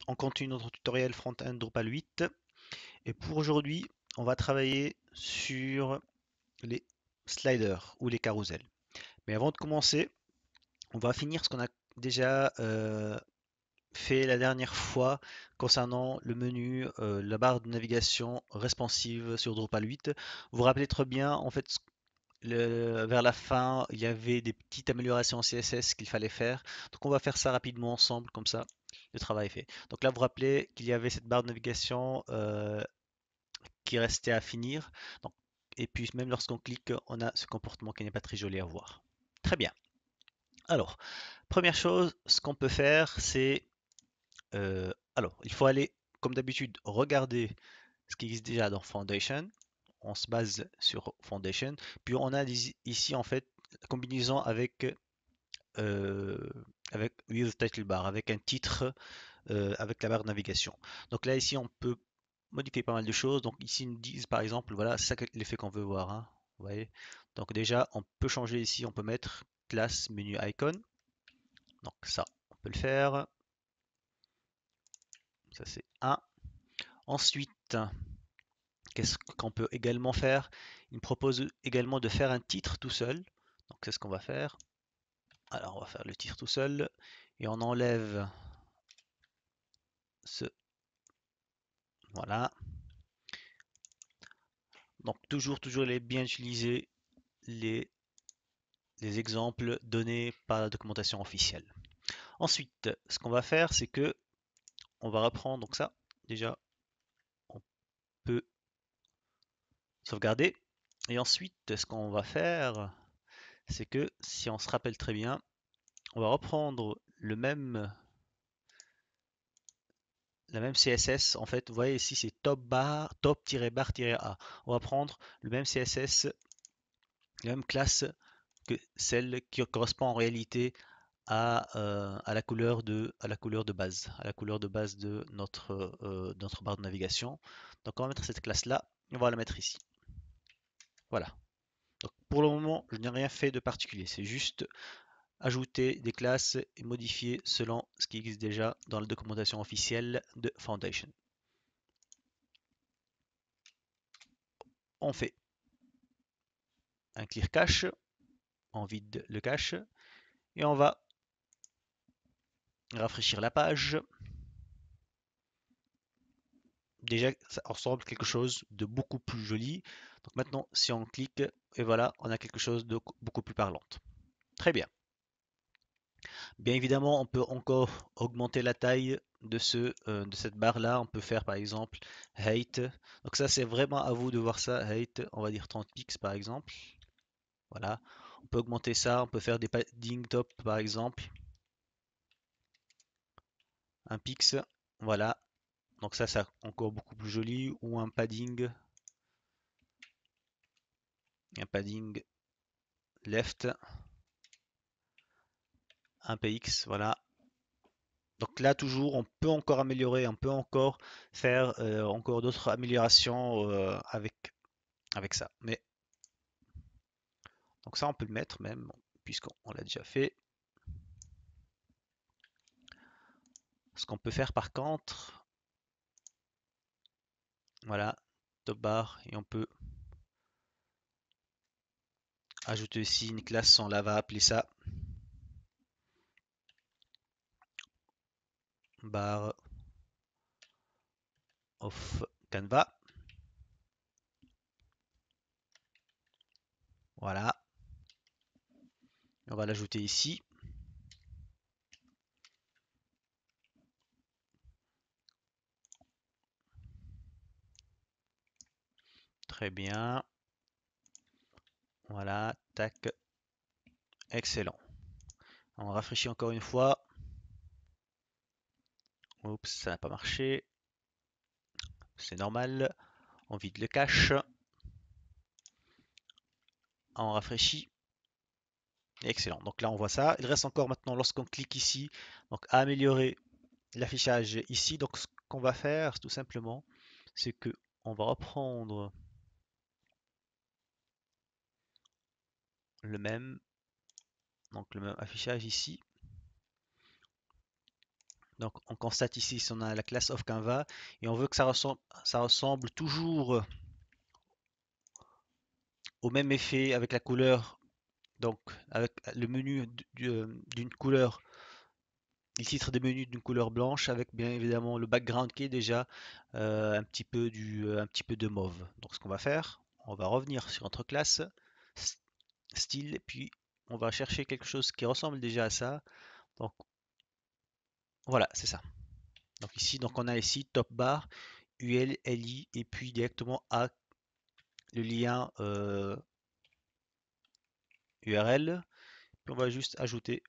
On continue notre tutoriel front-end Drupal 8 et pour aujourd'hui, on va travailler sur les sliders ou les carousels. Mais avant de commencer, on va finir ce qu'on a déjà fait la dernière fois concernant le menu, la barre de navigation responsive sur Drupal 8. Vous vous rappelez très bien, en fait, vers la fin, il y avait des petites améliorations CSS qu'il fallait faire. Donc on va faire ça rapidement ensemble, comme ça le travail est fait. Donc là, vous vous rappelez qu'il y avait cette barre de navigation qui restait à finir. Donc, et puis même lorsqu'on clique, on a ce comportement qui n'est pas très joli à voir. Très bien. Alors, première chose, ce qu'on peut faire, c'est... alors, il faut aller, comme d'habitude, regarder ce qui existe déjà dans Foundation. On se base sur Foundation. Puis on a ici, en fait, la combinaison euh, avec with title bar, avec un titre, avec la barre de navigation. Donc là, ici, on peut modifier pas mal de choses. Donc ici, ils nous disent par exemple, voilà, c'est ça l'effet qu'on veut voir, hein. Vous voyez? Donc déjà, on peut changer ici, on peut mettre classe menu icon. Donc ça, on peut le faire. Ça, c'est un. Ensuite, qu'est-ce qu'on peut également faire? Il me propose également de faire un titre tout seul. Donc c'est ce qu'on va faire. Alors, on va faire le titre tout seul et on enlève ce. Voilà. Donc toujours les bien utiliser les, les exemples donnés par la documentation officielle. Ensuite, ce qu'on va faire, c'est que on va reprendre donc ça. Déjà, on peut sauvegarder. Et ensuite, ce qu'on va faire, c'est que si on se rappelle très bien, on va reprendre la même CSS. En fait, vous voyez ici, c'est top-bar-a. On va prendre le même CSS, la même classe que celle qui correspond en réalité à la couleur de base, à la couleur de base de notre barre de navigation. Donc on va mettre cette classe-là, on va la mettre ici. Voilà. Donc pour le moment, je n'ai rien fait de particulier, c'est juste ajouter des classes et modifier selon ce qui existe déjà dans la documentation officielle de Foundation. On fait un clear cache, on vide le cache et on va rafraîchir la page. Déjà, ça ressemble à quelque chose de beaucoup plus joli. Donc maintenant, si on clique, et voilà, on a quelque chose de beaucoup plus parlante. Très bien. Bien évidemment, on peut encore augmenter la taille de cette barre-là. On peut faire par exemple height. Donc ça, c'est vraiment à vous de voir ça. Height, on va dire 30 pix par exemple. Voilà. On peut augmenter ça. On peut faire des padding top par exemple. Un pix. Voilà. Donc ça, c'est encore beaucoup plus joli. Ou un padding left. Un px, voilà. Donc là, toujours, on peut encore améliorer, on peut encore faire encore d'autres améliorations avec ça. Mais donc ça, on peut le mettre même, puisqu'on l'a déjà fait. Ce qu'on peut faire par contre, voilà, top bar, et on peut ajouter ici une classe, on la va appeler ça bar of Canva. Voilà, on va l'ajouter ici. Très bien. Voilà, tac, excellent. On rafraîchit encore une fois. Oups, ça n'a pas marché. C'est normal. On vide le cache. On rafraîchit. Excellent. Donc là, on voit ça. Il reste encore maintenant, lorsqu'on clique ici, donc à améliorer l'affichage ici. Donc ce qu'on va faire, tout simplement, c'est que on va reprendre le même, donc le même affichage ici. Donc on constate ici si on a la classe of Canva et on veut que ça ressemble toujours au même effet avec la couleur, donc avec le menu d'une couleur, le titre des menus d'une couleur blanche avec bien évidemment le background qui est déjà un petit peu de mauve. Donc ce qu'on va faire, on va revenir sur notre classe style et puis on va chercher quelque chose qui ressemble déjà à ça. Donc voilà, c'est ça. Donc ici, donc on a ici top bar, UL, LI et puis directement à le lien URL. Puis on va juste ajouter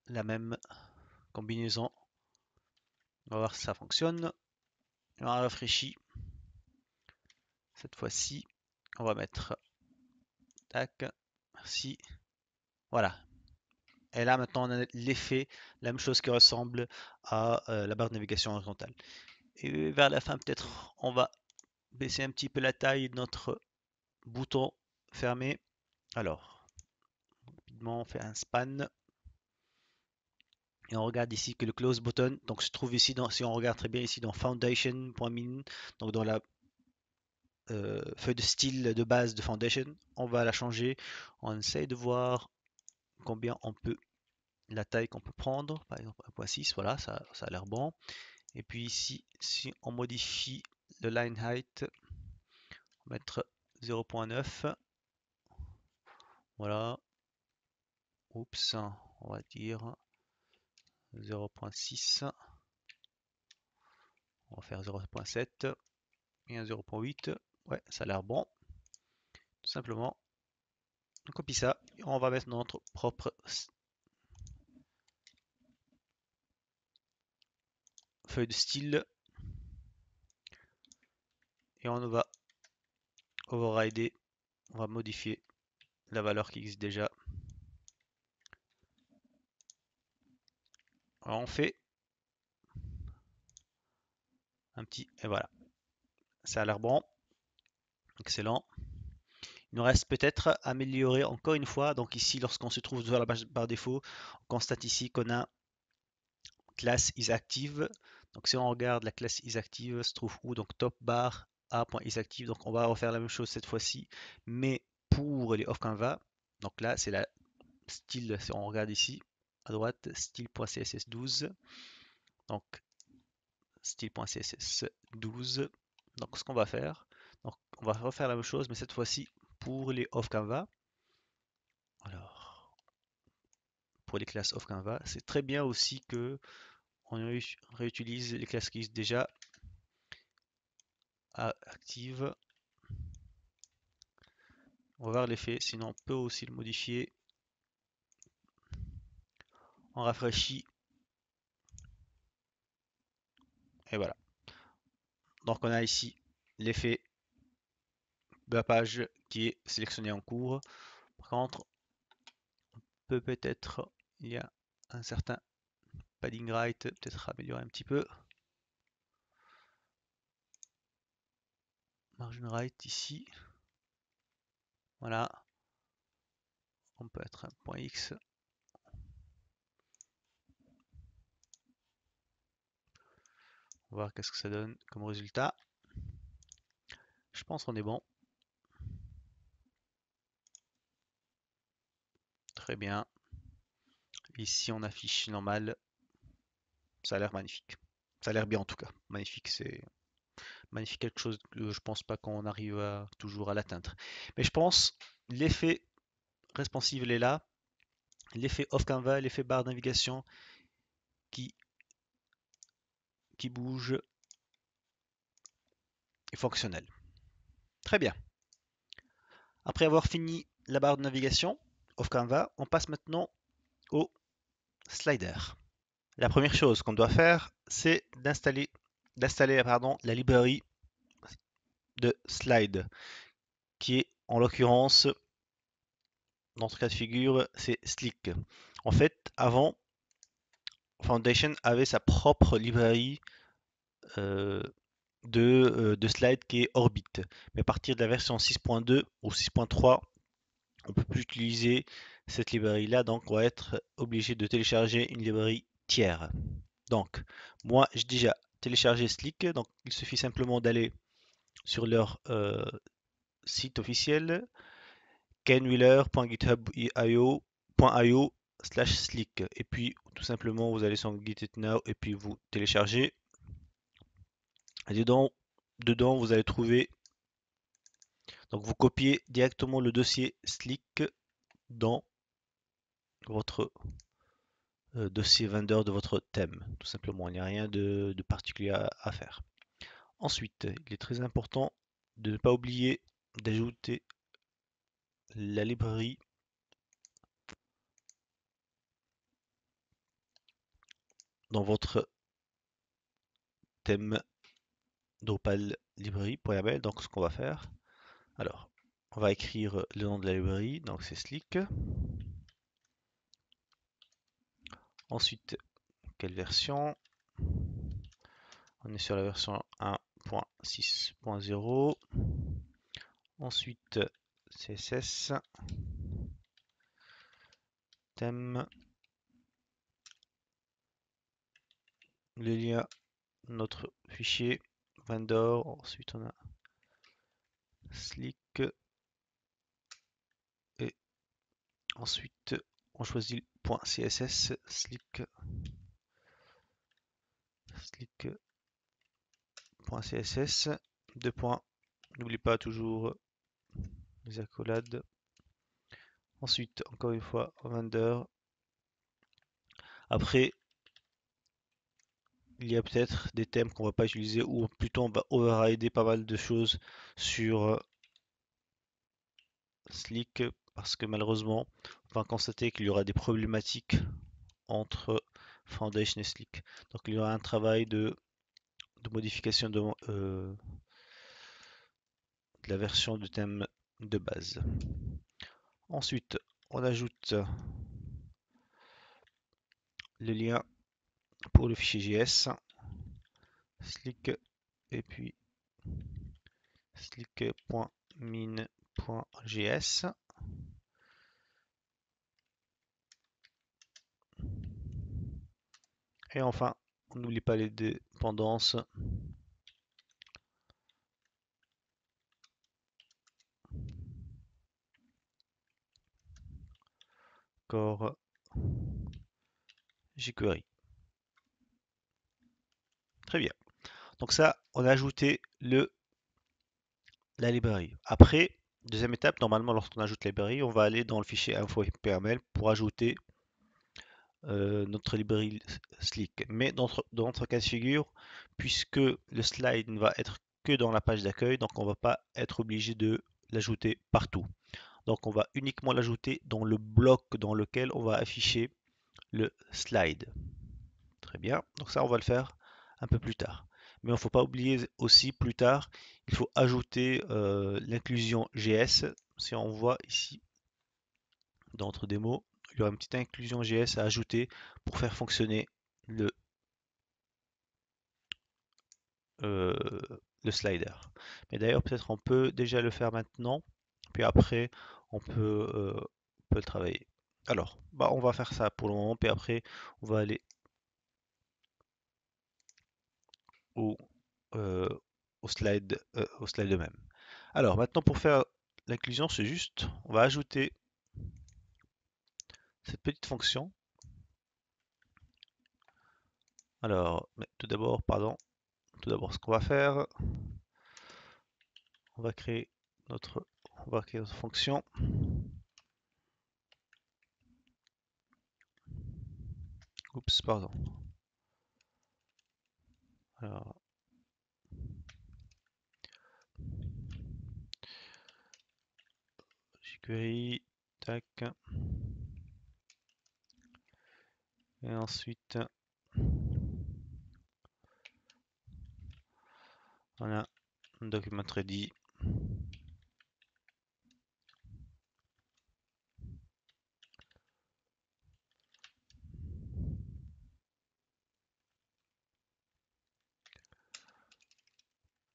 la même combinaison. On va voir si ça fonctionne. On rafraîchit. Cette fois-ci, on va mettre tac, merci. Voilà. Et là maintenant on a l'effet, la même chose qui ressemble à la barre de navigation horizontale. Et vers la fin peut-être on va baisser un petit peu la taille de notre bouton fermé. Alors, rapidement on fait un span. Et on regarde ici que le close button, donc se trouve ici, si on regarde très bien ici dans foundation.min, donc dans la feuille de style de base de foundation, on va la changer. On essaye de voir combien on peut, la taille qu'on peut prendre, par exemple 1.6, voilà, ça a l'air bon. Et puis ici, si on modifie le line height, on va mettre 0.9, voilà, oups, on va dire 0.6, on va faire 0.7 et un 0.8, ouais, ça a l'air bon. Tout simplement, on copie ça et on va mettre notre propre feuille de style et on va overrider, on va modifier la valeur qui existe déjà. Alors on fait un petit, et voilà, ça a l'air bon, excellent. Il nous reste peut-être à améliorer encore une fois. Donc ici, lorsqu'on se trouve sur la page par défaut, on constate ici qu'on a classe isActive. Donc si on regarde la classe isActive, se trouve où? Donc top bar a.isActive. Donc on va refaire la même chose cette fois-ci, mais pour les off Canva. Donc là, c'est la style, si on regarde ici à droite, style.css12. Donc style.css12. Donc ce qu'on va faire, donc on va refaire la même chose, mais cette fois-ci pour les off Canva. Alors, pour les classes off Canva, c'est très bien aussi que on réutilise les classes qui existent déjà à active. On va voir l'effet, sinon on peut aussi le modifier. On rafraîchit. Et voilà. Donc on a ici l'effet de la page qui est sélectionné en cours. Par contre, on peut peut-être, il y a un certain padding right, peut-être améliorer un petit peu. Margin right ici. Voilà. On peut être un point X. On va voir qu'est-ce que ça donne comme résultat. Je pense qu'on est bon. Très bien. Ici, on affiche normal. Ça a l'air magnifique. Ça a l'air bien en tout cas. Magnifique, c'est magnifique, quelque chose que je pense pas qu'on arrive toujours à l'atteindre. Mais je pense l'effet responsive il est là. L'effet off canva, l'effet barre de navigation qui, qui bouge est fonctionnel. Très bien. Après avoir fini la barre de navigation off canva, on passe maintenant au slider. La première chose qu'on doit faire, c'est d'installer la librairie de slide, qui est en l'occurrence, dans ce cas de figure, c'est Slick. En fait, avant, Foundation avait sa propre librairie euh, de slide qui est Orbit. Mais à partir de la version 6.2 ou 6.3, on ne peut plus utiliser cette librairie-là, donc on va être obligé de télécharger une librairie tiers. Donc, moi, j'ai déjà téléchargé Slick, donc il suffit simplement d'aller sur leur site officiel, kenwheeler.github.io/slick. Et puis, tout simplement, vous allez sur Git it now et puis vous téléchargez. Et dedans, vous allez trouver, donc vous copiez directement le dossier Slick dans votre dossier vendor de votre thème, tout simplement. Il n'y a rien de particulier à faire. Ensuite, il est très important de ne pas oublier d'ajouter la librairie dans votre thème Drupal librairie.yaml. Donc ce qu'on va faire, alors on va écrire le nom de la librairie, donc c'est Slick. Ensuite, quelle version? On est sur la version 1.6.0. Ensuite, CSS, thème, le lien, notre fichier vendor. Ensuite, on a Slick. Et ensuite, on choisit le .css, slick.css, deux points. N'oublie pas toujours les accolades. Ensuite, encore une fois, vendor. Après, il y a peut-être des thèmes qu'on va pas utiliser ou plutôt on va overrider pas mal de choses sur Slick parce que malheureusement, on va constater qu'il y aura des problématiques entre Foundation et Slick. Donc il y aura un travail de modification de la version de thème de base. Ensuite, on ajoute le lien pour le fichier JS, slick, et puis slick.min.js. Et enfin, on n'oublie pas les dépendances. Core jQuery. Très bien. Donc ça, on a ajouté la librairie. Après, deuxième étape, normalement, lorsqu'on ajoute la librairie, on va aller dans le fichier info.pml pour ajouter notre librairie Slick. Mais dans notre cas de figure, puisque le slide ne va être que dans la page d'accueil, donc on ne va pas être obligé de l'ajouter partout. Donc on va uniquement l'ajouter dans le bloc dans lequel on va afficher le slide. Très bien, donc ça on va le faire un peu plus tard. Mais il ne faut pas oublier aussi plus tard, il faut ajouter l'inclusion GS. Si on voit ici dans notre démo, il y aura une petite inclusion GS à ajouter pour faire fonctionner le, euh, le slider. Mais d'ailleurs, peut-être on peut déjà le faire maintenant, puis après on peut le travailler. Alors, bah, on va faire ça pour le moment, puis après on va aller au, euh, au slide même. Alors maintenant pour faire l'inclusion, c'est juste, on va ajouter cette petite fonction. Alors, mais tout d'abord, pardon, tout d'abord ce qu'on va faire, on va créer on va créer notre fonction. Oups, pardon. Alors, jQuery, tac. Et ensuite, on a un document ready.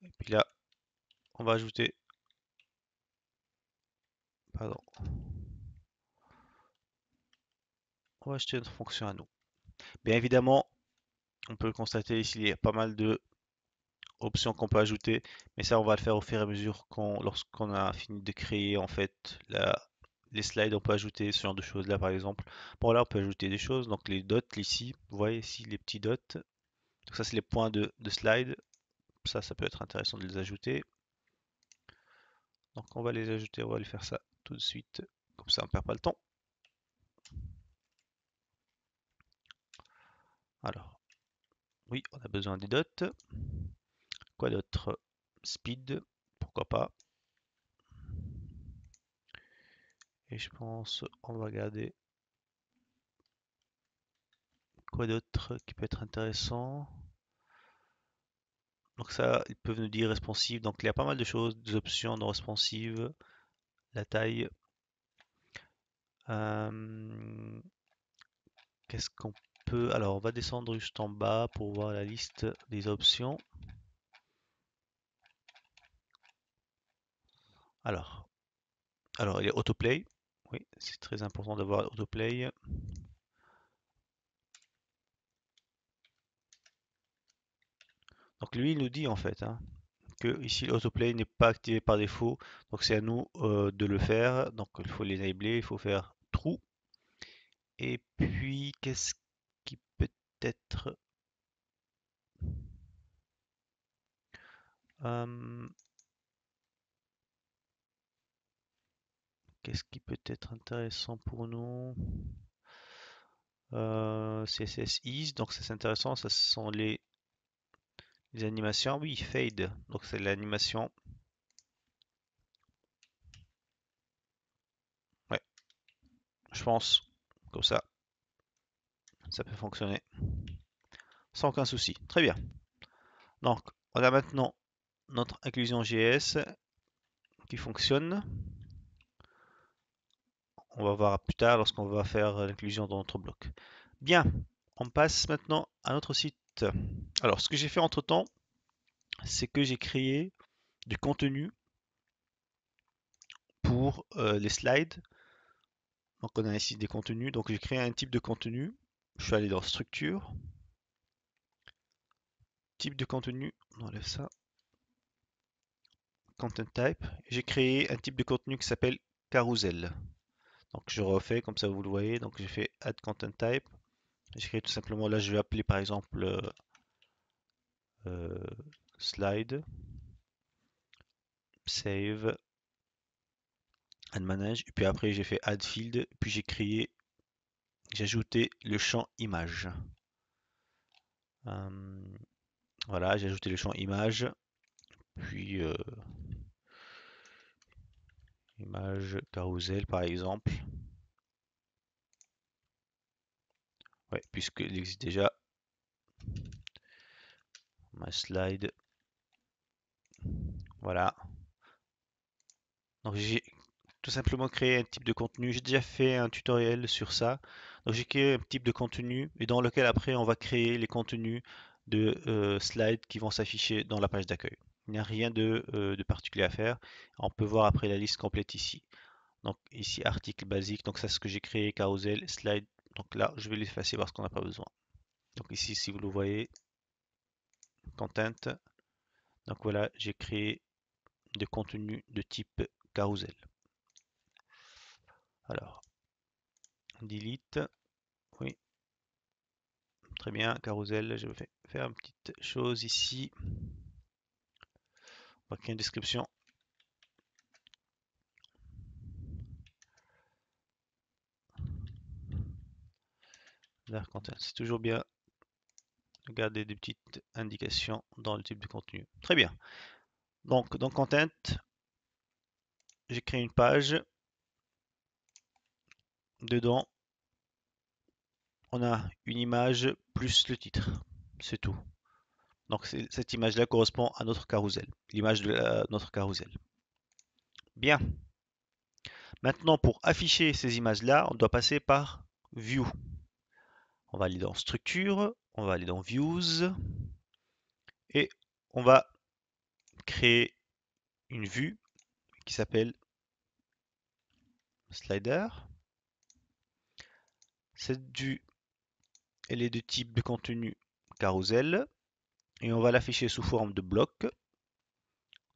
Et puis là, on va ajouter, pardon, on va ajouter notre fonction à nous. Bien évidemment, on peut le constater ici, il y a pas mal de options qu'on peut ajouter, mais ça on va le faire au fur et à mesure lorsqu'on a fini de créer en fait les slides. On peut ajouter ce genre de choses là par exemple. Bon là on peut ajouter des choses, donc les dots ici, vous voyez ici les petits dots, donc ça c'est les points de slide, ça peut être intéressant de les ajouter. Donc on va les ajouter, on va aller faire ça tout de suite, comme ça on perd pas le temps. Alors, oui, on a besoin des dots. Quoi d'autre? Speed, pourquoi pas. Et je pense, on va regarder quoi d'autre qui peut être intéressant. Donc ça, ils peuvent nous dire responsive. Donc il y a pas mal de choses, des options non responsive, la taille. Euh, Qu'est-ce qu'on peut... Alors on va descendre juste en bas pour voir la liste des options. Alors, il y a autoplay. Oui, c'est très important d'avoir autoplay. Donc lui, il nous dit en fait que ici l'autoplay n'est pas activé par défaut. Donc c'est à nous de le faire. Donc il faut l'enabler, il faut faire true. Et puis qu'est-ce qui peut être... qu'est-ce qui peut être intéressant pour nous? CSS Ease, donc ça c'est intéressant, ça ce sont les animations. Oui, fade, donc c'est l'animation. Ouais, je pense, comme ça peut fonctionner sans aucun souci. Très bien. Donc, on a maintenant notre inclusion JS qui fonctionne. On va voir plus tard lorsqu'on va faire l'inclusion dans notre bloc. Bien, on passe maintenant à notre site. Alors, ce que j'ai fait entre-temps, c'est que j'ai créé du contenu pour les slides. Donc, on a ici des contenus. Donc, j'ai créé un type de contenu. Je suis allé dans Structure, type de contenu, on enlève ça, Content Type. J'ai créé un type de contenu qui s'appelle Carousel. Donc, je refais comme ça, vous le voyez. Donc, j'ai fait Add Content Type. J'ai créé tout simplement, là, je vais appeler par exemple euh, slide, save, add manage, et puis après j'ai fait add field, puis j'ai ajouté le champ image. Voilà, j'ai ajouté le champ image, puis image carousel par exemple. Ouais, puisqu'il existe déjà ma slide. Voilà. Donc j'ai tout simplement créé un type de contenu. J'ai déjà fait un tutoriel sur ça. Donc j'ai créé un type de contenu et dans lequel après on va créer les contenus de slides qui vont s'afficher dans la page d'accueil. Il n'y a rien de particulier à faire. On peut voir après la liste complète ici. Donc ici article basique, donc ça c'est ce que j'ai créé, carousel, slide. Donc là je vais l'effacer parce qu'on n'a pas besoin. Donc ici si vous le voyez, content. Donc voilà, j'ai créé des contenus de type carousel. Alors, delete. Oui, très bien, carousel. Je vais faire une petite chose ici. On va créer une description. C'est toujours bien de garder des petites indications dans le type de contenu. Très bien. Donc, dans content, j'ai créé une page. Dedans, on a une image plus le titre. C'est tout. Donc, cette image-là correspond à notre carousel, l'image de notre carousel. Bien. Maintenant, pour afficher ces images-là, on doit passer par View. On va aller dans Structure, on va aller dans Views et on va créer une vue qui s'appelle Slider. Elle est de type de contenu carousel et on va l'afficher sous forme de bloc.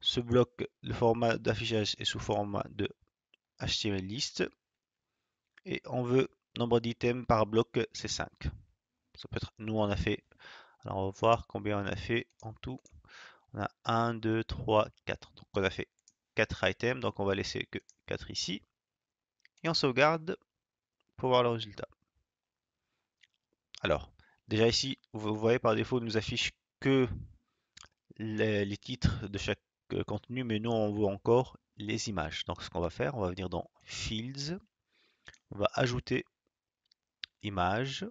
Ce bloc, le format d'affichage est sous format de HTML list et on veut nombre d'items par bloc, c'est 5. Ça peut être, nous on a fait, alors on va voir combien on a fait en tout. On a 1, 2, 3, 4. Donc on a fait 4 items, donc on va laisser que 4 ici. Et on sauvegarde pour voir le résultat. Alors, déjà ici, vous voyez par défaut, il nous affiche que les titres de chaque contenu, mais nous on veut encore les images. Donc ce qu'on va faire, on va venir dans Fields, on va ajouter images.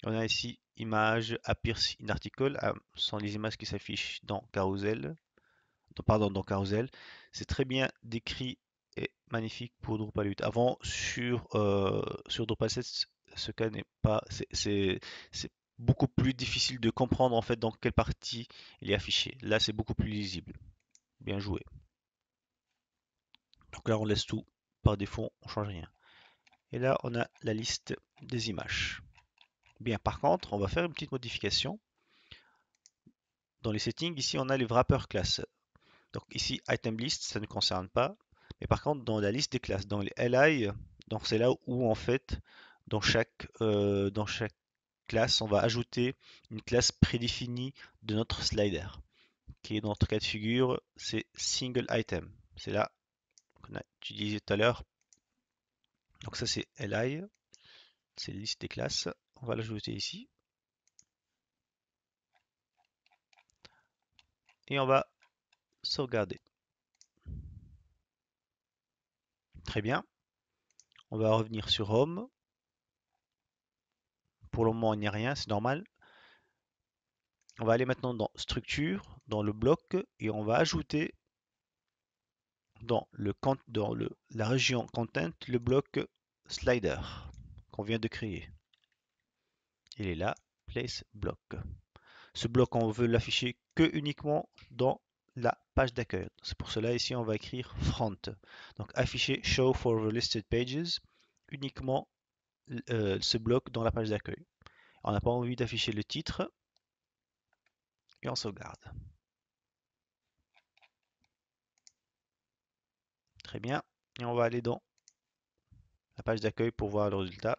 On a ici image appears in article, ce sont les images qui s'affichent dans Carousel. Pardon, dans Carousel. C'est très bien décrit et magnifique pour Drupal 8. Avant, sur Drupal 7, ce cas n'est pas. C'est beaucoup plus difficile de comprendre en fait dans quelle partie il est affiché. Là, c'est beaucoup plus lisible. Bien joué. Donc là, on laisse tout par défaut, on change rien. Et là, on a la liste des images. Bien, par contre, on va faire une petite modification. Dans les settings, ici, on a les wrapper classes. Donc ici, item list, ça ne concerne pas. Mais par contre, dans la liste des classes, dans les li, donc c'est là où en fait, dans chaque classe, on va ajouter une classe prédéfinie de notre slider, qui est dans notre cas de figure, c'est single item. C'est là qu'on a utilisé tout à l'heure. Donc ça c'est li, c'est la liste des classes. On va l'ajouter ici. Et on va sauvegarder. Très bien. On va revenir sur Home. Pour le moment, il n'y a rien, c'est normal. On va aller maintenant dans Structure, dans le bloc, et on va ajouter dans la région Content le bloc Slider qu'on vient de créer. Il est là, Place Block. Ce bloc, on veut l'afficher que uniquement dans la page d'accueil. C'est pour cela ici on va écrire Front. Donc afficher Show for the Listed Pages, uniquement ce bloc dans la page d'accueil. On n'a pas envie d'afficher le titre et on sauvegarde. Très bien. Et on va aller dans la page d'accueil pour voir le résultat.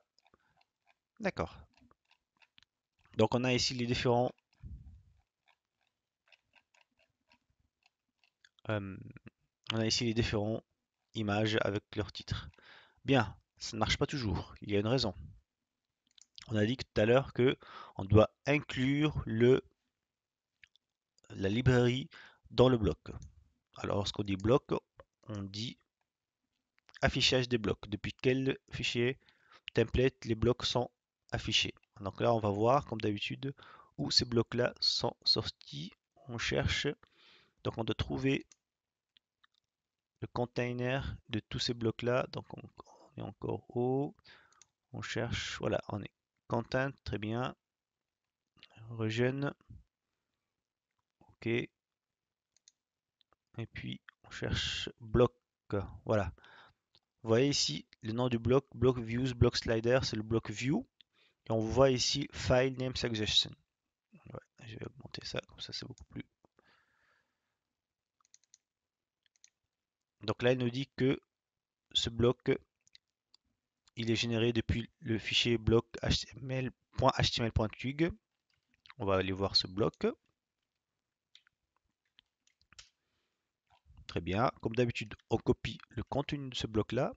D'accord. Donc on a ici les différents images avec leur titre. Bien, ça ne marche pas toujours. Il y a une raison. On a dit tout à l'heure que on doit inclure la librairie dans le bloc. Alors lorsqu'on dit bloc, on dit affichage des blocs. Depuis quel fichier template les blocs sont affichés. Donc là, on va voir, comme d'habitude, où ces blocs-là sont sortis. On cherche. Donc on doit trouver le container de tous ces blocs-là. Donc on est encore haut. On cherche. Voilà, on est content. Très bien. Region. OK. Et puis on cherche bloc. Voilà. Vous voyez ici le nom du bloc, bloc views, bloc slider, c'est le bloc view. Et on voit ici file name suggestion. Ouais, je vais augmenter ça, comme ça c'est beaucoup plus. Donc là, il nous dit que ce bloc, il est généré depuis le fichier bloc html.html.twig. On va aller voir ce bloc. Très bien. Comme d'habitude, on copie le contenu de ce bloc-là.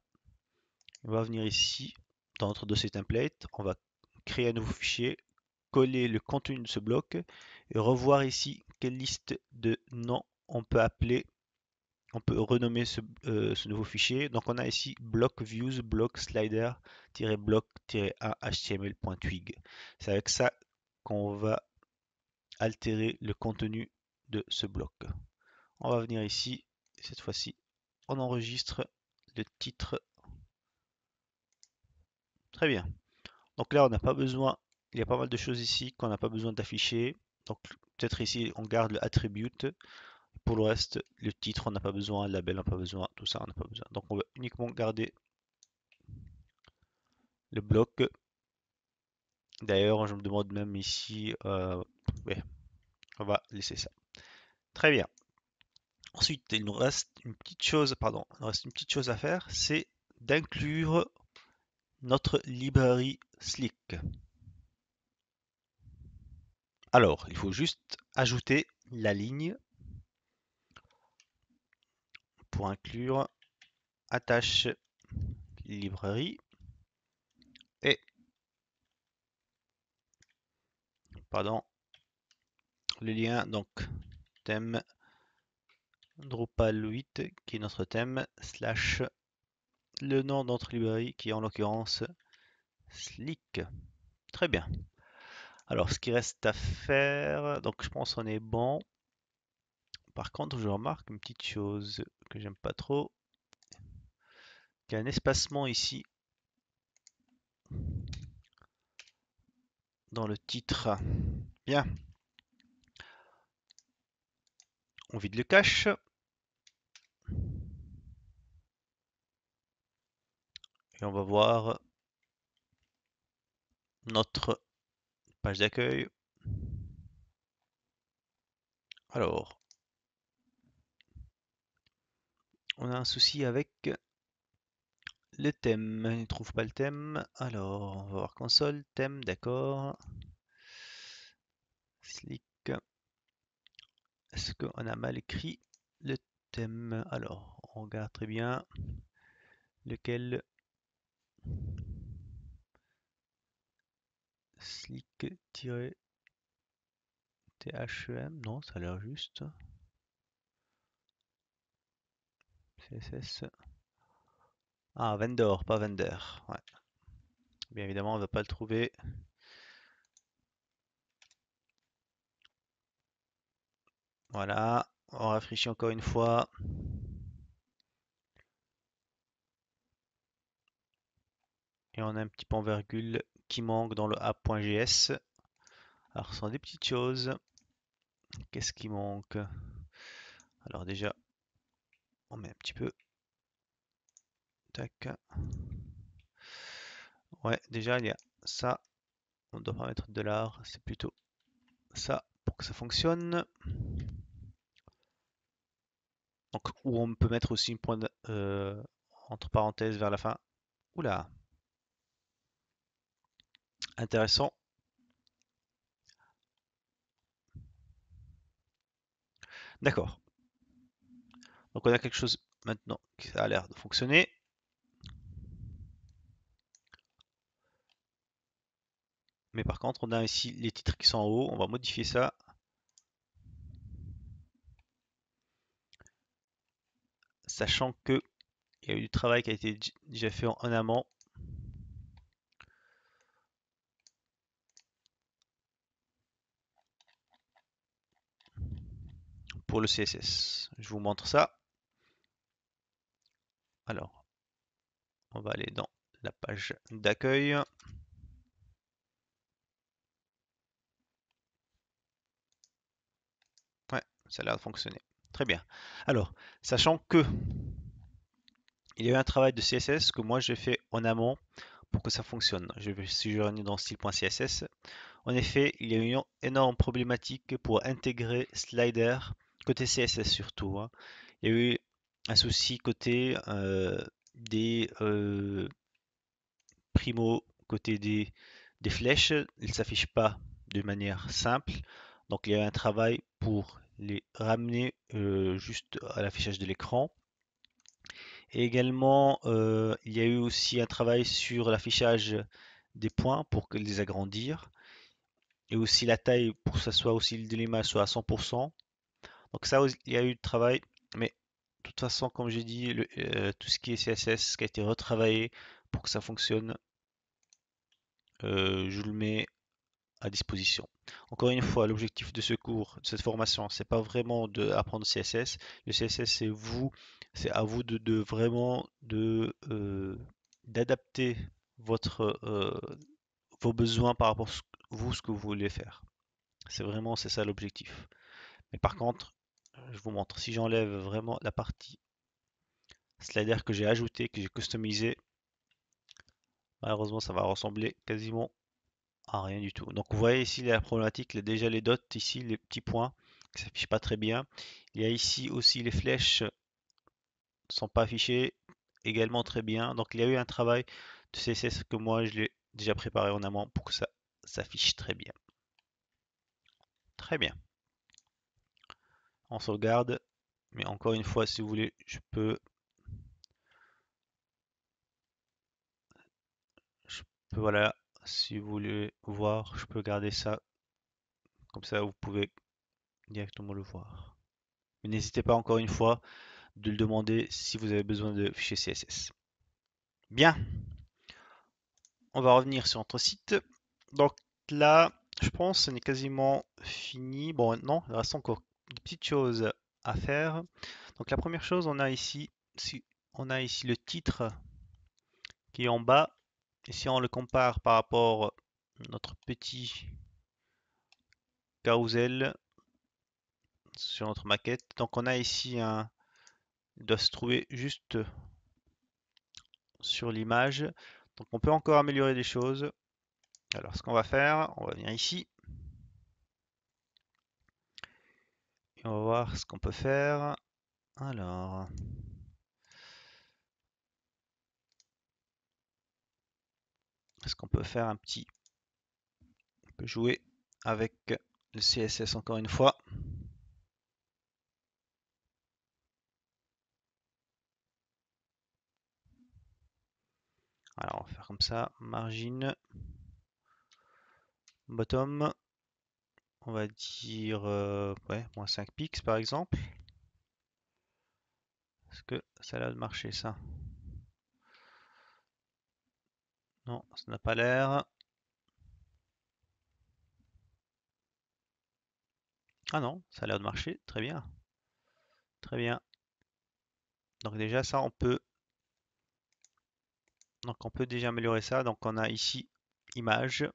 On va venir ici, dans notre dossier template. On va créer un nouveau fichier, coller le contenu de ce bloc et revoir ici quelle liste de noms on peut appeler. On peut renommer ce nouveau fichier. Donc on a ici block views block slider-block-1 html.twig. C'est avec ça qu'on va altérer le contenu de ce bloc. On va venir ici, cette fois-ci, on enregistre le titre. Très bien. Donc là, on n'a pas besoin, il y a pas mal de choses ici qu'on n'a pas besoin d'afficher. Donc peut-être ici, on garde le attribute. Pour le reste, le titre, on n'a pas besoin, le label, on n'a pas besoin, tout ça, on n'a pas besoin. Donc on va uniquement garder le bloc. D'ailleurs, je me demande même ici, ouais, on va laisser ça. Très bien. Ensuite, il nous reste une petite chose, pardon, il nous reste une petite chose à faire, c'est d'inclure notre librairie Slick. Alors, il faut juste ajouter la ligne pour inclure attache librairie et, pardon, le lien, donc thème Drupal 8 qui est notre thème, slash le nom de notre librairie qui est en l'occurrence Slick. Très bien. Alors, ce qui reste à faire, donc je pense qu'on est bon. Par contre, je remarque une petite chose que j'aime pas trop, qu'il y a un espacement ici dans le titre. Bien, on vide le cache. Et on va voir notre page d'accueil. Alors, on a un souci avec le thème. Il ne trouve pas le thème. Alors, on va voir console, thème, d'accord. Slick. Est-ce qu'on a mal écrit le thème? Alors, on regarde très bien lequel. Slick-THEM. Non, ça a l'air juste. CSS. Ah, vendor, pas vendor. Ouais. Bien évidemment, on ne va pas le trouver. Voilà. On rafraîchit encore une fois. Et on a un petit point virgule qui manque dans le app.js. Alors, ce sont des petites choses. Qu'est-ce qui manque? Alors déjà, on met un petit peu. Tac. Ouais, déjà, il y a ça. On ne doit pas mettre $, c'est plutôt ça pour que ça fonctionne. Donc, ou on peut mettre aussi une point entre parenthèses vers la fin. Oula, intéressant. D'accord. Donc, on a quelque chose maintenant qui a l'air de fonctionner. Mais par contre, on a ici les titres qui sont en haut. On va modifier ça. Sachant que il y a eu du travail qui a été déjà fait en amont. Pour le CSS. Je vous montre ça. Alors, on va aller dans la page d'accueil. Ouais, ça a l'air de fonctionner. Très bien. Alors, sachant que il y a eu un travail de CSS que moi j'ai fait en amont pour que ça fonctionne. Si je reviens dans style.css, en effet, il y a eu une énorme problématique pour intégrer slider côté CSS surtout, hein. Il y a eu un souci côté des primo, côté des flèches, ils ne s'affichent pas de manière simple. Donc il y a un travail pour les ramener juste à l'affichage de l'écran. Et également, il y a eu aussi un travail sur l'affichage des points pour les agrandir. Et aussi la taille pour que ça soit aussi de l'image soit à 100%. Donc ça, il y a eu du travail. Mais de toute façon, comme j'ai dit, tout ce qui est CSS, qui a été retravaillé pour que ça fonctionne, je le mets à disposition. Encore une fois, l'objectif de ce cours, de cette formation, c'est pas vraiment d'apprendre CSS. Le CSS, c'est à vous de vraiment d'adapter votre vos besoins par rapport à ce que vous voulez faire. C'est ça l'objectif. Mais par contre, je vous montre, si j'enlève vraiment la partie slider que j'ai ajouté, que j'ai customisé, Malheureusement, ça va ressembler quasiment à rien du tout. Donc vous voyez ici la problématique, déjà les dots ici, les petits points qui s'affichent pas très bien. Il y a ici aussi les flèches sont pas affichées également très bien. Donc il y a eu un travail de CSS que moi je l'ai déjà préparé en amont pour que ça s'affiche très bien. Très bien. On sauvegarde, mais encore une fois, si vous voulez, je peux, voilà, si vous voulez voir, je peux garder ça comme ça, vous pouvez directement le voir. Mais n'hésitez pas encore une fois de le demander si vous avez besoin de fichiers CSS. Bien, on va revenir sur notre site. Donc là, je pense que ce n'est quasiment fini. Bon, non, il reste encore des petites choses à faire. Donc la première chose, on a ici le titre qui est en bas. Et si on le compare par rapport à notre petit carrousel sur notre maquette, donc on a ici il doit se trouver juste sur l'image. Donc on peut encore améliorer des choses. Alors ce qu'on va faire, on va venir ici et on va voir ce qu'on peut faire. Alors, est-ce qu'on peut faire on peut jouer avec le CSS encore une fois. Alors on va faire comme ça, margin, bottom, on va dire ouais, moins 5 pix par exemple. Est-ce que ça a l'air de marcher ça? Non, ça n'a pas l'air. Ah non, ça a l'air de marcher, très bien. Très bien. Donc déjà ça on peut déjà améliorer ça. Donc on a ici image.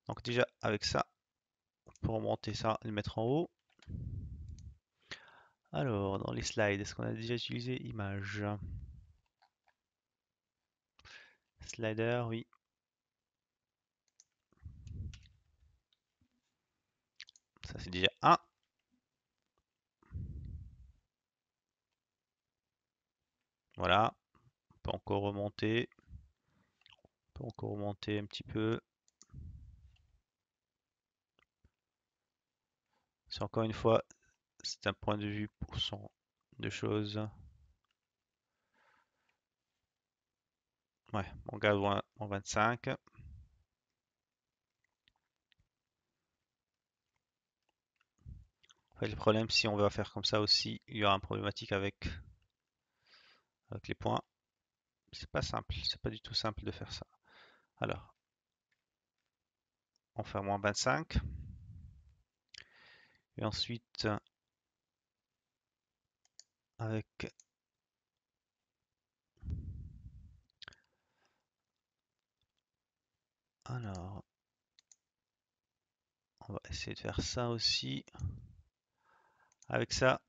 Donc déjà avec ça, on peut remonter ça et le mettre en haut. Alors dans les slides, est-ce qu'on a déjà utilisé image? Slider, oui. Ça c'est déjà un. Voilà. On peut encore remonter. On peut encore remonter un petit peu. C'est encore une fois, c'est un point de vue pour son de choses. Ouais, on garde en 25. En fait, le problème, si on veut faire comme ça aussi, il y aura une problématique avec les points. C'est pas simple, c'est pas du tout simple de faire ça. Alors, on fait moins 25. Et ensuite, avec alors, on va essayer de faire ça aussi. Avec ça,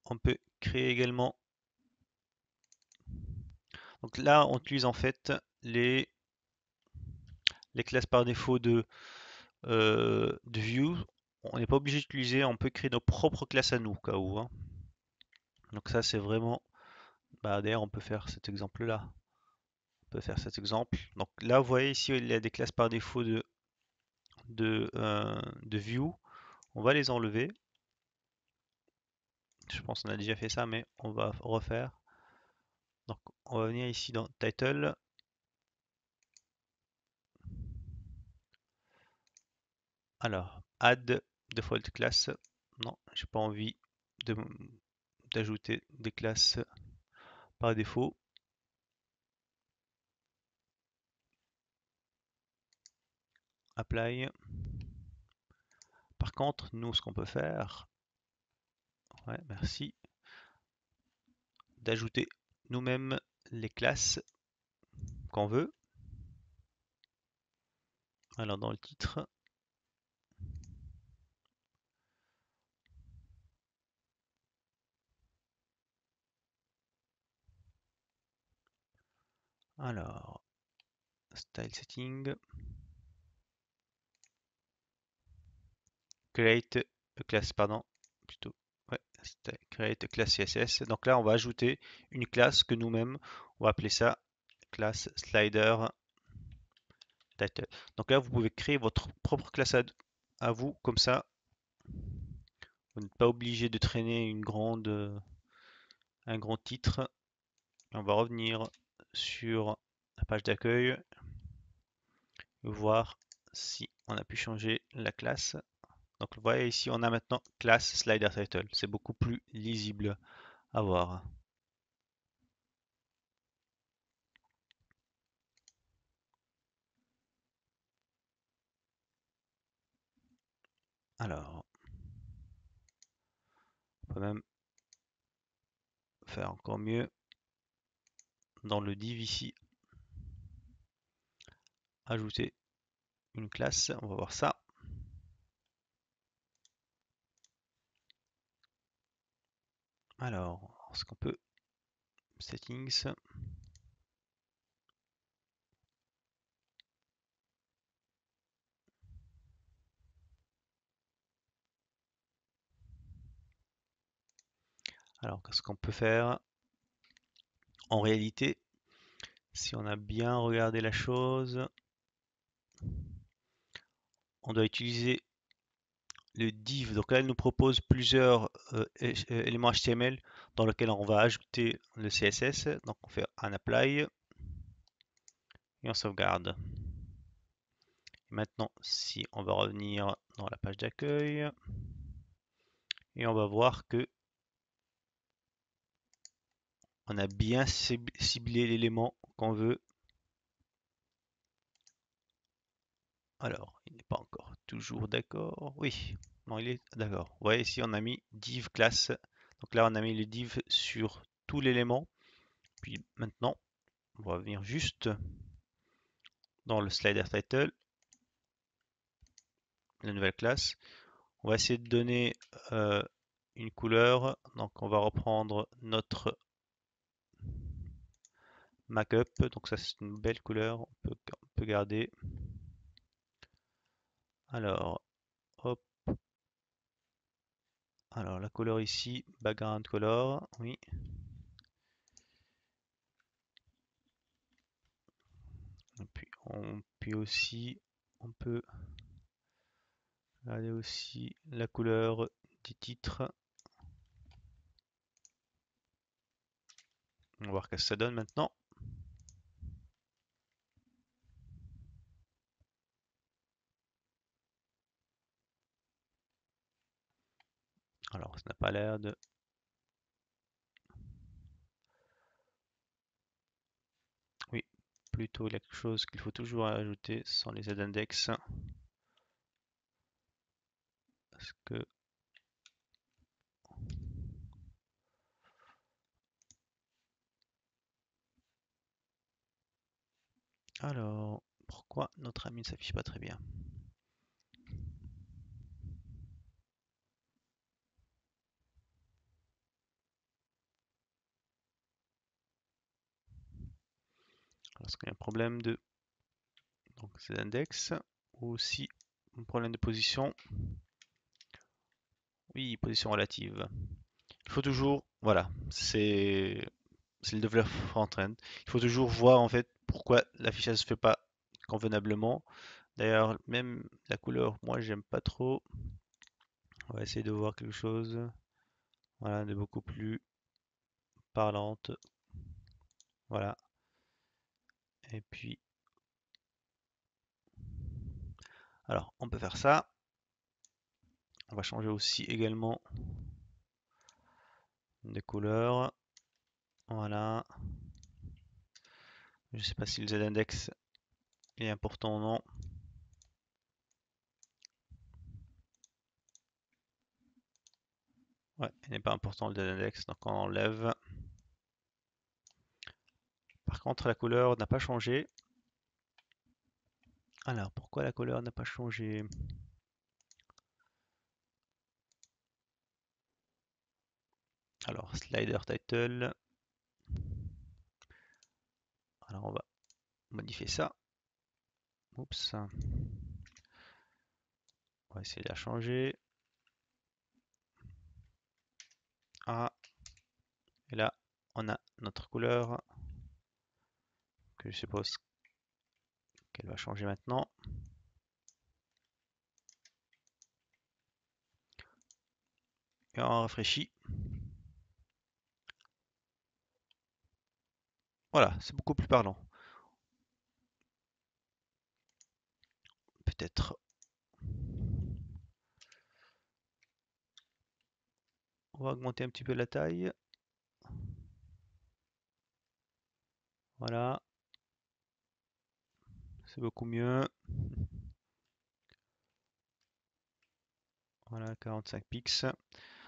on peut créer également. Donc là, on utilise en fait les classes par défaut de view. On n'est pas obligé d'utiliser, on peut créer nos propres classes à nous, au cas où, hein. Donc ça, c'est vraiment. Bah, d'ailleurs, on peut faire cet exemple-là. On peut faire cet exemple. Donc là, vous voyez ici, il y a des classes par défaut de view. On va les enlever. Je pense qu'on a déjà fait ça, mais on va refaire. Donc on va venir ici dans title. Alors, add default class. Non, j'ai pas envie d'ajouter des classes par défaut. Apply. Par contre, nous, ce qu'on peut faire, ouais, merci, d'ajouter nous-mêmes les classes qu'on veut. Alors dans le titre, Alors, style setting, create a class, pardon, plutôt. Ouais, create a class CSS. Donc là, on va ajouter une classe que nous-mêmes, on va appeler ça classe slider title. Donc là, vous pouvez créer votre propre classe à vous, comme ça, vous n'êtes pas obligé de traîner un grand titre. On va revenir sur la page d'accueil, voir si on a pu changer la classe. Donc vous voyez ici, on a maintenant classe slider title. C'est beaucoup plus lisible à voir. Alors, on peut même faire encore mieux dans le div ici. Ajouter une classe, on va voir ça. Alors, est-ce qu'on peut settings, alors qu'est-ce qu'on peut faire? En réalité, si on a bien regardé la chose, on doit utiliser le div. Donc là, elle nous propose plusieurs éléments HTML dans lesquels on va ajouter le CSS. Donc on fait un apply et on sauvegarde. Maintenant, si on va revenir dans la page d'accueil et on va voir que on a bien ciblé l'élément qu'on veut. Alors, il n'est pas encore toujours d'accord. Oui, non, il est d'accord. Vous voyez ici, on a mis div class. Donc là, on a mis le div sur tout l'élément. Puis maintenant, on va venir juste dans le slider title, la nouvelle classe. On va essayer de donner une couleur. Donc on va reprendre notre markup. Donc ça c'est une belle couleur. On peut garder. Alors, hop. Alors la couleur ici, background color, oui. Et puis aussi, on peut garder aussi la couleur du titre. On va voir ce que ça donne maintenant. Alors, ça n'a pas l'air de... Oui, plutôt quelque chose qu'il faut toujours ajouter, ce sont les z-index. Parce que... Alors, pourquoi notre ami ne s'affiche pas très bien? Est-ce qu'il y a un problème de z-index ou aussi un problème de position? Oui, position relative. Il faut toujours, voilà, c'est le développeur front-end. Il faut toujours voir en fait pourquoi l'affichage ne se fait pas convenablement. D'ailleurs, même la couleur, moi j'aime pas trop. On va essayer de voir quelque chose, voilà, de beaucoup plus parlante. Voilà. Et puis, alors, on peut faire ça. On va changer aussi également des couleurs. Voilà. Je sais pas si le z-index est important ou non. Ouais, il n'est pas important le z-index, donc on enlève. Par contre, la couleur n'a pas changé. Alors, pourquoi la couleur n'a pas changé? Alors, slider title. Alors, on va modifier ça. Oups. On va essayer de la changer. Ah. Et là, on a notre couleur que je suppose qu'elle va changer maintenant. Et on rafraîchit. Voilà, c'est beaucoup plus parlant. Peut-être. On va augmenter un petit peu la taille. Voilà. C'est beaucoup mieux. Voilà, 45 pix.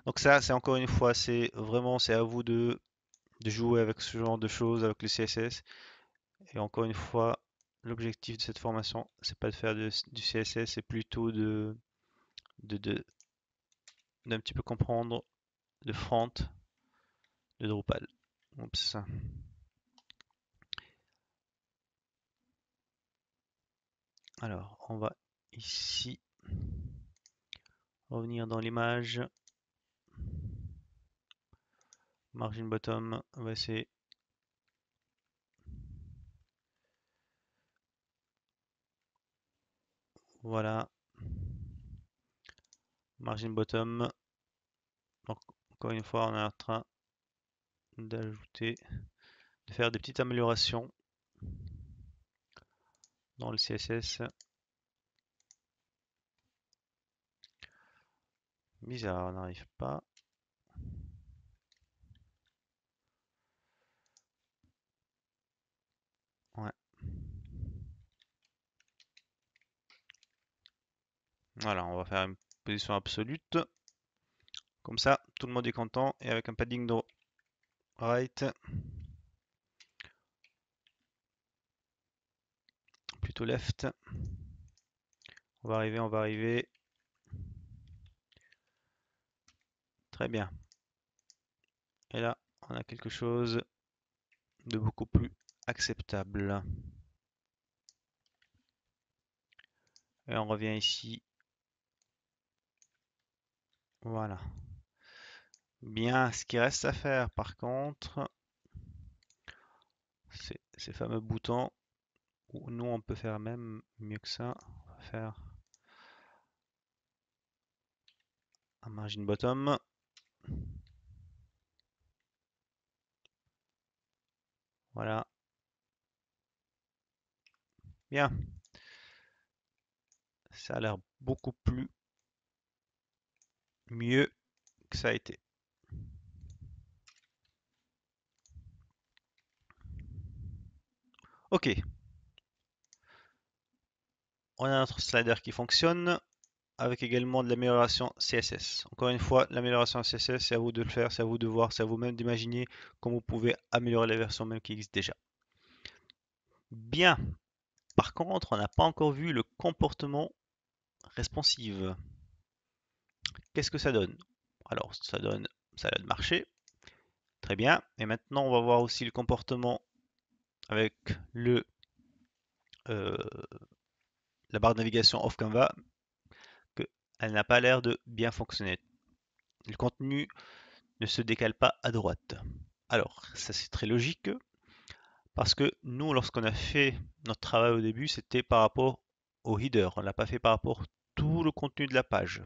Donc ça, c'est encore une fois, c'est vraiment, c'est à vous de jouer avec ce genre de choses, avec le CSS. Et encore une fois, l'objectif de cette formation, c'est pas de faire du CSS, c'est plutôt de, de- d'un petit peu comprendre le front de Drupal. Oups. Alors, on va ici revenir dans l'image. Margin bottom, on va essayer. Voilà. Margin bottom. Donc, encore une fois, on est en train d'ajouter, de faire des petites améliorations dans le CSS. Bizarre, on n'arrive pas. Ouais. Voilà, on va faire une position absolue. Comme ça, tout le monde est content. Et avec un padding de right, plutôt left. On va arriver, on va arriver. Très bien. Et là, on a quelque chose de beaucoup plus acceptable. Et on revient ici. Voilà. Bien, ce qui reste à faire par contre, c'est ces fameux boutons où nous on peut faire même mieux que ça. On va faire un margin bottom. Voilà. Bien. Ça a l'air beaucoup plus mieux que ça a été. Ok. On a notre slider qui fonctionne avec également de l'amélioration CSS. Encore une fois, l'amélioration CSS, c'est à vous de le faire, c'est à vous de voir, c'est à vous même d'imaginer comment vous pouvez améliorer la version même qui existe déjà. Bien. Par contre, on n'a pas encore vu le comportement responsive. Qu'est-ce que ça donne? Alors, ça donne de marché. Très bien. Et maintenant, on va voir aussi le comportement avec euh, la barre de navigation off Canva, qu'elle n'a pas l'air de bien fonctionner. Le contenu ne se décale pas à droite. Alors, ça c'est très logique parce que nous, lorsqu'on a fait notre travail au début, c'était par rapport au header. On ne l'a pas fait par rapport à tout le contenu de la page.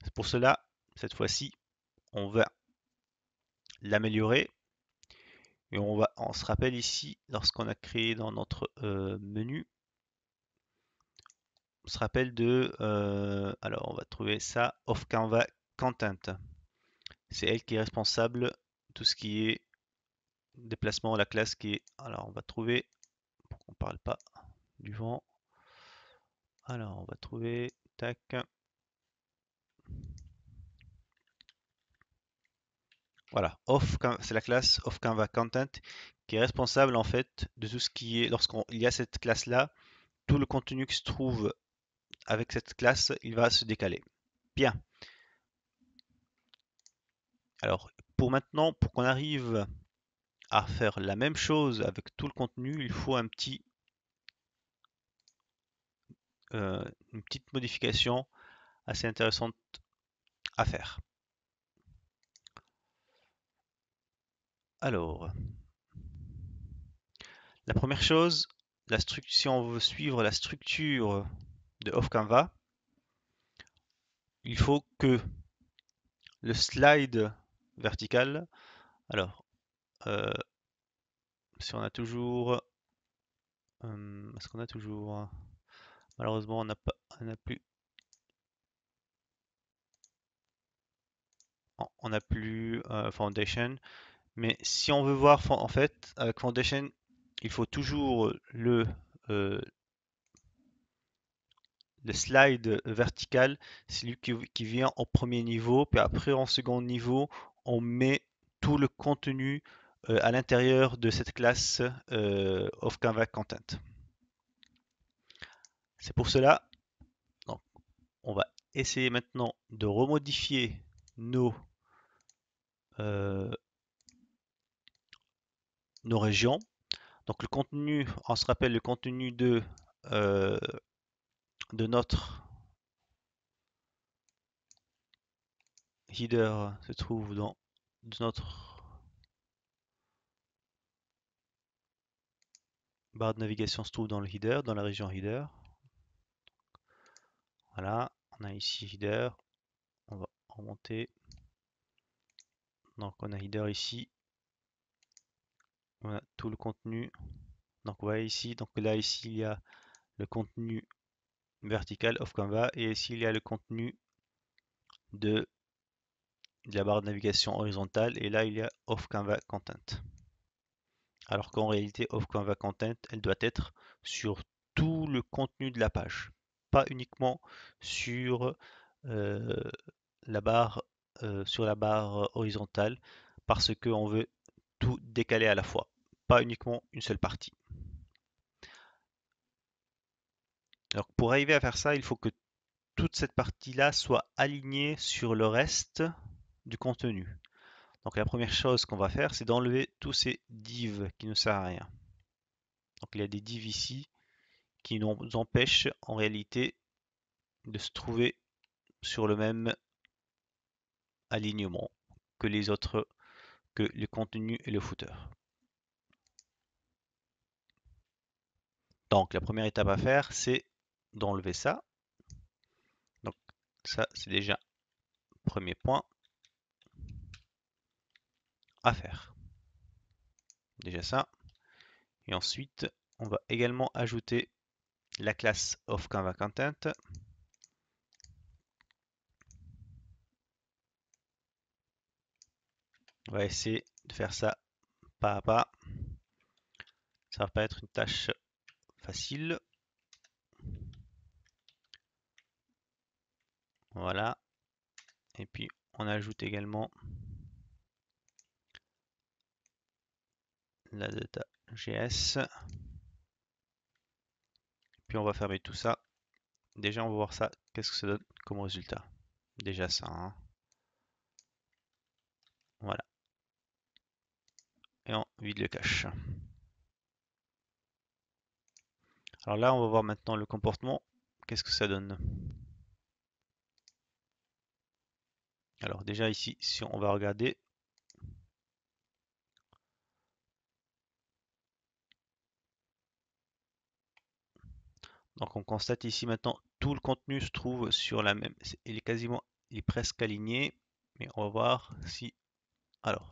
C'est pour cela, cette fois-ci, on va l'améliorer. Et on se rappelle ici, lorsqu'on a créé dans notre menu, on se rappelle alors on va trouver ça, off Canva Content. C'est elle qui est responsable de tout ce qui est déplacement, la classe qui est, alors on va trouver, pour qu'on ne parle pas du vent, alors on va trouver, tac, voilà, c'est la classe off Canva Content qui est responsable en fait de tout ce qui est, lorsqu'il y a cette classe là, tout le contenu qui se trouve avec cette classe, il va se décaler. Bien. Alors, pour maintenant, pour qu'on arrive à faire la même chose avec tout le contenu, il faut un petit une petite modification assez intéressante à faire. Alors, la première chose, si on veut suivre la structure de Off Canva, il faut que le slide vertical, alors, si on a toujours, est-ce qu'on a toujours, malheureusement on n'a plus, on n'a plus Foundation, mais si on veut voir, en fait, avec Foundation, il faut toujours euh, le slide vertical, c'est lui qui vient au premier niveau, puis après en second niveau, on met tout le contenu à l'intérieur de cette classe of Canva Content. C'est pour cela, donc, on va essayer maintenant de remodifier euh, nos régions. Donc le contenu, on se rappelle le contenu euh, de notre header se trouve dans notre barre de navigation se trouve dans le header, dans la région header. Voilà, on a ici header, on va remonter. Donc on a header ici, on a tout le contenu. Donc vous voyez ici, donc là ici il y a le contenu vertical of Canva et ici il y a le contenu de la barre de navigation horizontale et là il y a of Canva Content. Alors qu'en réalité of Canva Content, elle doit être sur tout le contenu de la page, pas uniquement sur euh, sur la barre horizontale, parce qu'on veut tout décaler à la fois, pas uniquement une seule partie. Alors pour arriver à faire ça, il faut que toute cette partie-là soit alignée sur le reste du contenu. Donc la première chose qu'on va faire, c'est d'enlever tous ces divs qui ne servent à rien. Donc il y a des divs ici qui nous empêchent en réalité de se trouver sur le même alignement que les autres, que le contenu et le footer. Donc la première étape à faire, c'est d'enlever ça. Donc ça, c'est déjà premier point à faire. Déjà ça. Et ensuite, on va également ajouter la classe of Canva Content. On va essayer de faire ça pas à pas. Ça va pas être une tâche facile. Voilà. Et puis on ajoute également la data JS. Puis on va fermer tout ça. Déjà on va voir ça. Qu'est-ce que ça donne comme résultat? Déjà ça, hein. Voilà. Et on vide le cache. Alors là, on va voir maintenant le comportement. Qu'est-ce que ça donne? Alors déjà ici, si on va regarder, donc on constate ici maintenant tout le contenu se trouve sur la même. Il est presque aligné, mais on va voir si. Alors,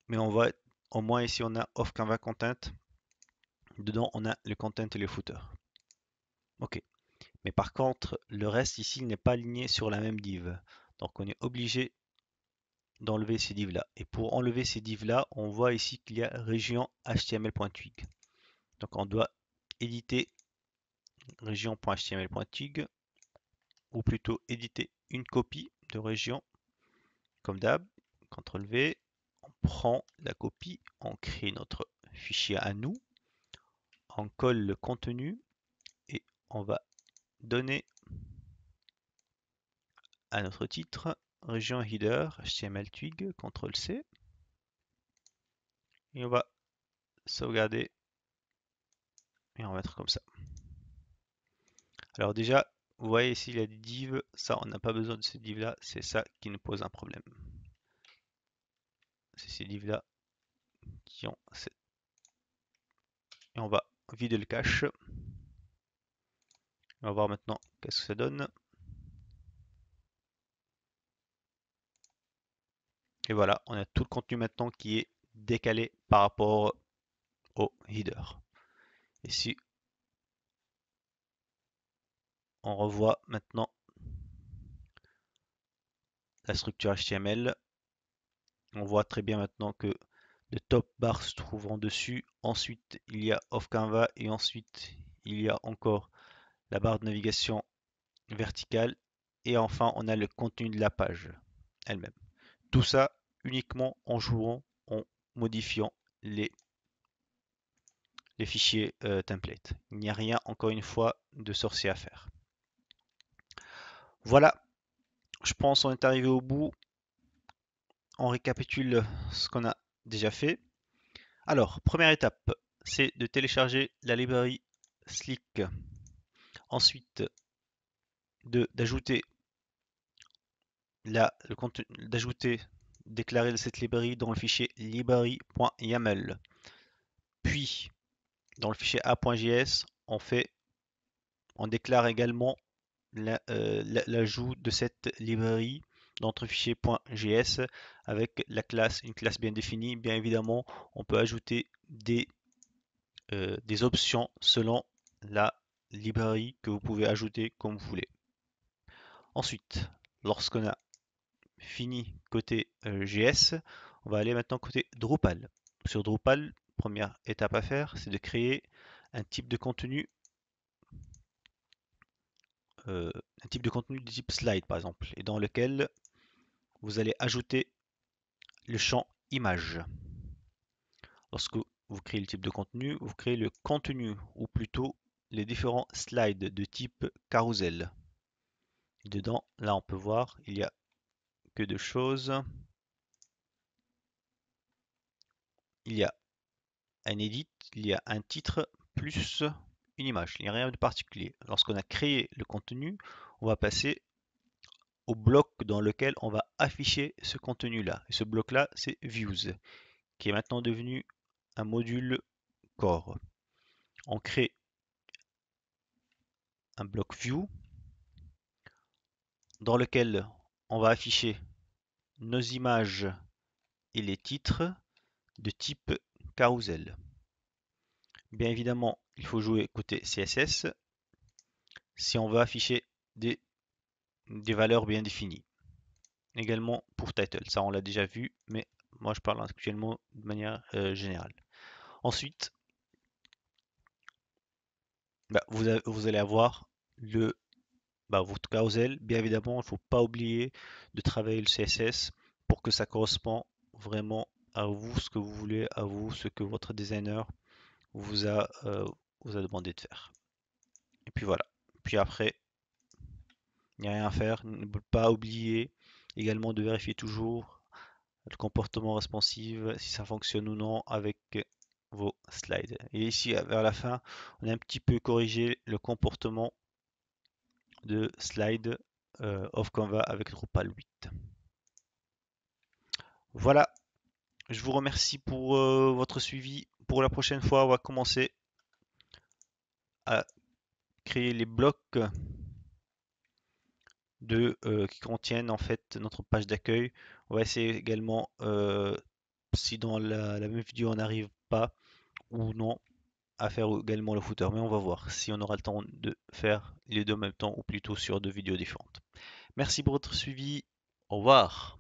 mais on voit au moins ici on a off Canva content. Dedans on a le content et le footer. Ok. Mais par contre, le reste ici n'est pas aligné sur la même div. Donc on est obligé d'enlever ces divs là. Et pour enlever ces divs là, on voit ici qu'il y a région html.twig. Donc on doit éditer région.html.twig ou plutôt éditer une copie de région comme d'hab. CTRL V, on prend la copie, on crée notre fichier à nous, on colle le contenu et on va donner à notre titre région header HTML twig, CTRL C, et on va sauvegarder et on va mettre comme ça. Alors déjà, vous voyez ici, il y a des divs. Ça, on n'a pas besoin de ces divs-là. C'est ça qui nous pose un problème. C'est ces divs-là qui ont... Et on va vider le cache. On va voir maintenant qu'est-ce que ça donne. Et voilà, on a tout le contenu maintenant qui est décalé par rapport au header. Et si on revoit maintenant la structure HTML, on voit très bien maintenant que le top bar se trouve en dessus. Ensuite, il y a off canvas et ensuite, il y a encore la barre de navigation verticale. Et enfin, on a le contenu de la page elle-même. Tout ça uniquement en jouant, en modifiant les fichiers template. Il n'y a rien, encore une fois, de sorcier à faire. Voilà, je pense qu'on est arrivé au bout. On récapitule ce qu'on a déjà fait. Alors, première étape, c'est de télécharger la librairie Slick. Ensuite, d'ajouter le contenu, déclarer cette librairie dans le fichier library.yaml. Puis, dans le fichier a.js, on déclare également l'ajout de cette librairie dans notre fichier .js avec une classe bien définie. Bien évidemment, on peut ajouter des options selon la librairie que vous pouvez ajouter comme vous voulez. Ensuite, lorsqu'on a fini côté JS, on va aller maintenant côté Drupal. Sur Drupal, première étape à faire, c'est de créer un type de contenu de type slide par exemple, et dans lequel vous allez ajouter le champ image. Lorsque vous créez le type de contenu, vous créez le contenu, ou plutôt les différents slides de type carousel. Dedans, là on peut voir, il y a que deux choses. Il y a un edit, il y a un titre plus une image. Il n'y a rien de particulier. Lorsqu'on a créé le contenu, on va passer au bloc dans lequel on va afficher ce contenu-là. Et ce bloc-là, c'est Views, qui est maintenant devenu un module core. On crée un bloc View dans lequel on va afficher nos images et les titres de type carousel. Bien évidemment, il faut jouer côté CSS si on veut afficher des valeurs bien définies. Également pour title, ça on l'a déjà vu, mais moi je parle actuellement de manière générale. Ensuite, vous allez avoir votre carousel. Bien évidemment, il ne faut pas oublier de travailler le CSS pour que ça corresponde vraiment à vous, ce que vous voulez, à vous, ce que votre designer vous a demandé de faire. Et puis voilà. Puis après, il n'y a rien à faire. Ne pas oublier également de vérifier toujours le comportement responsive, si ça fonctionne ou non avec vos slides. Et ici, vers la fin, on a un petit peu corrigé le comportement de slide of Canva avec Drupal 8. Voilà, je vous remercie pour votre suivi. Pour la prochaine fois, on va commencer à créer les blocs qui contiennent en fait notre page d'accueil. On va essayer également, si dans la même vidéo on n'arrive pas ou non, à faire également le footer. Mais on va voir si on aura le temps de faire les deux en même temps ou plutôt sur deux vidéos différentes. Merci pour votre suivi. Au revoir.